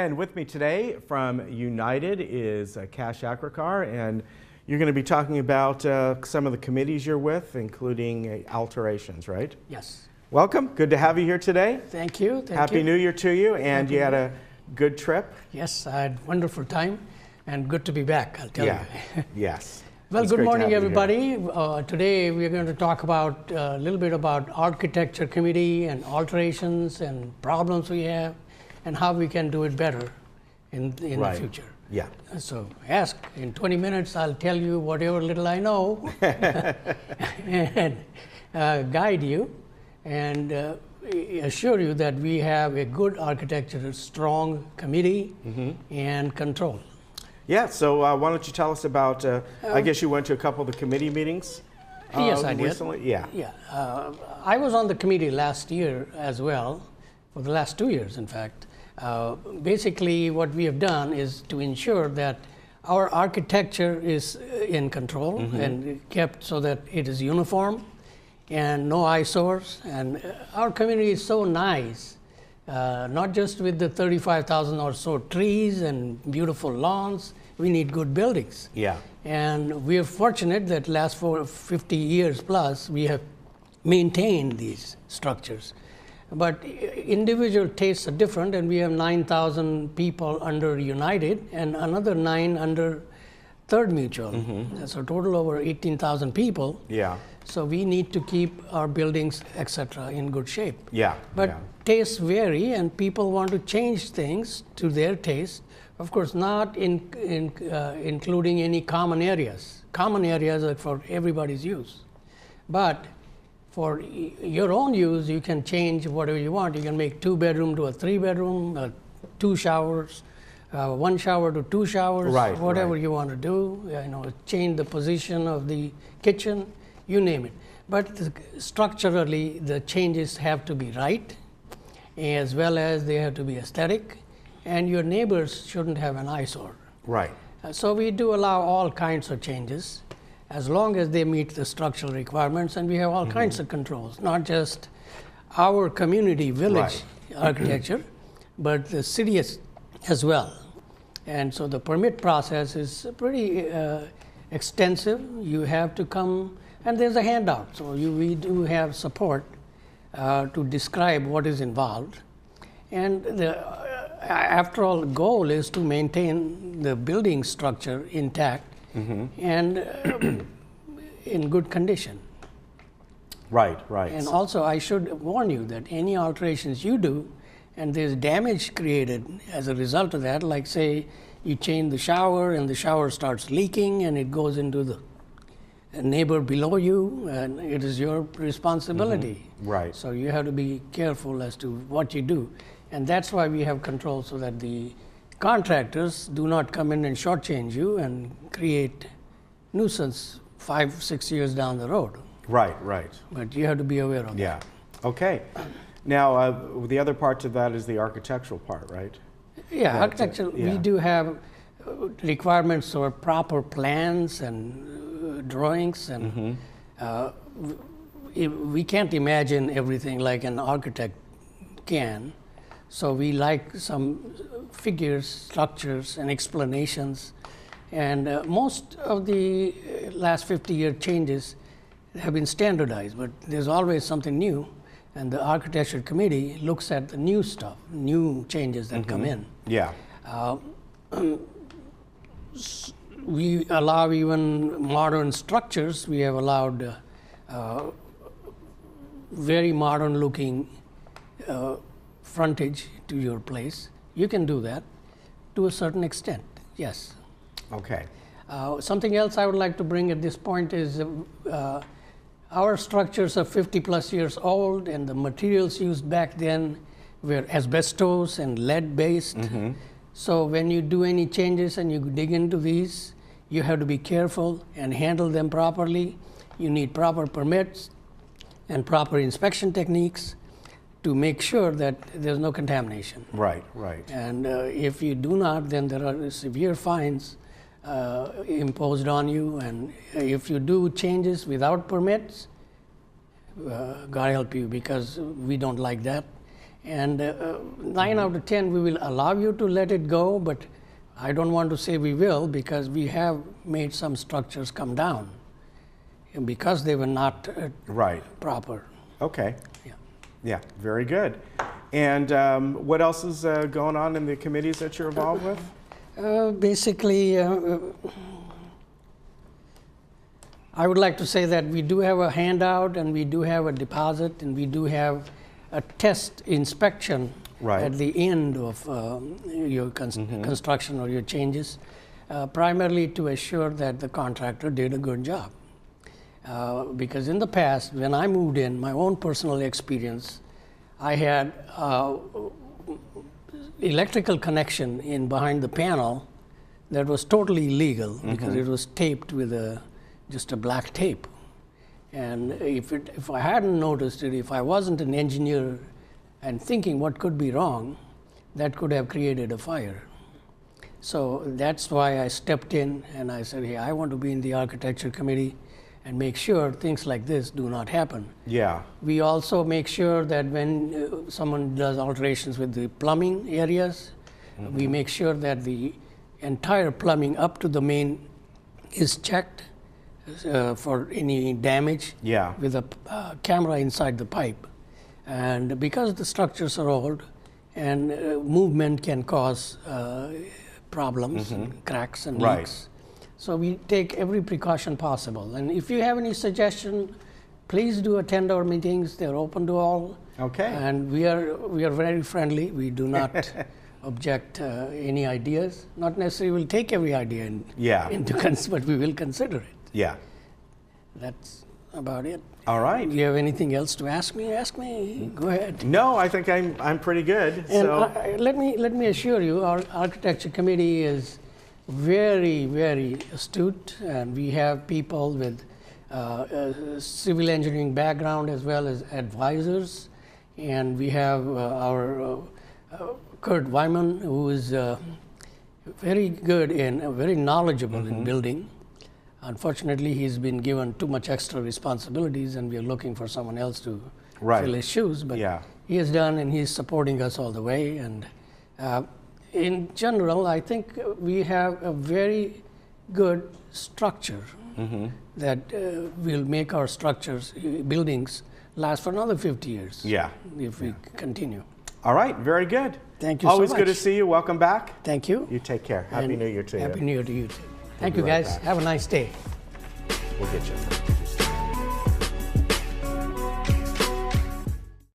And with me today from United is Kash Akrakar, and you're going to be talking about some of the committees you're with, including alterations, right? Yes. Welcome. Good to have you here today. Thank you. Happy New Year to you, and you had a good trip? Yes, I had a wonderful time, and good to be back, I'll tell you. Yes. Well, good morning, everybody. Today we're going to talk about a little bit about architecture committee and alterations and problems we have and how we can do it better in the future. Yeah. So ask. In 20 minutes, I'll tell you whatever little I know and guide you and assure you that we have a good architecture, strong committee and control. Yeah, so why don't you tell us about, I guess you went to a couple of the committee meetings yes, I did. recently? Yeah. I was on the committee last year as well, for the last 2 years, in fact. Basically, what we have done is to ensure that our architecture is in control and kept so that it is uniform and no eyesores. And our community is so nice. Not just with the 35,000 or so trees and beautiful lawns, we need good buildings. Yeah. And we are fortunate that last 50 years plus, we have maintained these structures. But individual tastes are different, and we have 9,000 people under United and another 9 under Third Mutual. That's a total over 18,000 people. Yeah. So we need to keep our buildings, etc., in good shape. Yeah. But tastes vary, and people want to change things to their taste. Of course, not including any common areas. Common areas are for everybody's use. But for your own use, you can change whatever you want. You can make 2-bedroom to a 3-bedroom, 2 showers, 1 shower to 2 showers, whatever you want to do. Change the position of the kitchen, you name it. But structurally, the changes have to be right, as well as they have to be aesthetic, and your neighbors shouldn't have an eyesore. Right. So we do allow all kinds of changes, as long as they meet the structural requirements, and we have all kinds of controls, not just our community village architecture, but the city as well. And so the permit process is pretty extensive. You have to come, and there's a handout, so we do have support to describe what is involved. And after all, the goal is to maintain the building structure intact and in good condition. Right. And also, I should warn you that any alterations you do, and there's damage created as a result of that, like say you change the shower and the shower starts leaking and it goes into the neighbor below you, and it is your responsibility. Right. So you have to be careful as to what you do. And that's why we have control, so that the contractors do not come in and shortchange you and create nuisance 5-6 years down the road. Right. But you have to be aware of that. Yeah. Okay. Now, the other part to that is the architectural part, right? Yeah, architecture, we do have requirements for proper plans and drawings, and we can't imagine everything like an architect can. So we like some figures, structures, and explanations. And most of the last 50-year changes have been standardized, but there's always something new. And the architecture committee looks at the new stuff, new changes that come in. Yeah. We allow even modern structures. We have allowed very modern looking frontage to your place. You can do that to a certain extent, yes. Okay. Something else I would like to bring at this point is our structures are 50+ years old, and the materials used back then were asbestos and lead based. So when you do any changes and you dig into these, you have to be careful and handle them properly. You need proper permits and proper inspection techniques to make sure that there's no contamination. Right. And if you do not, then there are severe fines imposed on you. And if you do changes without permits, God help you, because we don't like that. And 9 out of 10, we will allow you to let it go, but I don't want to say we will, because we have made some structures come down and because they were not Right. proper. Okay. Yeah. Yeah, very good. And what else is going on in the committees that you're involved with? Basically, I would like to say that we do have a handout, and we do have a deposit, and we do have a test inspection Right. at the end of your construction or your changes, primarily to assure that the contractor did a good job. Because in the past, when I moved in, my own personal experience, I had electrical connection in behind the panel that was totally illegal because it was taped with just a black tape. And if I hadn't noticed it, if I wasn't an engineer and thinking what could be wrong, that could have created a fire. So that's why I stepped in and I said, hey, I want to be in the architecture committee and make sure things like this do not happen. Yeah. We also make sure that when someone does alterations with the plumbing areas, we make sure that the entire plumbing up to the main is checked for any damage Yeah. with a camera inside the pipe. And because the structures are old and movement can cause problems, and cracks and Right. leaks, so we take every precaution possible. And if you have any suggestion, please do attend our meetings. They're open to all. Okay. And we are very friendly. We do not object any ideas. Not necessarily we'll take every idea Yeah. but we will consider it. Yeah. That's about it. All right. Do you have anything else to ask me? Ask me. Go ahead. No, I think I'm pretty good. And So let me assure you, our architecture committee is very, very astute, and we have people with civil engineering background as well as advisors. And we have our Kurt Wyman, who is very good and very knowledgeable in building. Unfortunately, he's been given too much extra responsibilities, and we are looking for someone else to Right. fill his shoes. But Yeah. he has done, and he's supporting us all the way. And in general, I think we have a very good structure that will make our structures, buildings, last for another 50 years. Yeah. If we continue. All right. Very good. Thank you so Always good to much. see you. Welcome back. Thank you. You take care. Happy And New Year to you. Happy New Year to you too. Thank be you, right guys. back. Have a nice day. We'll get you.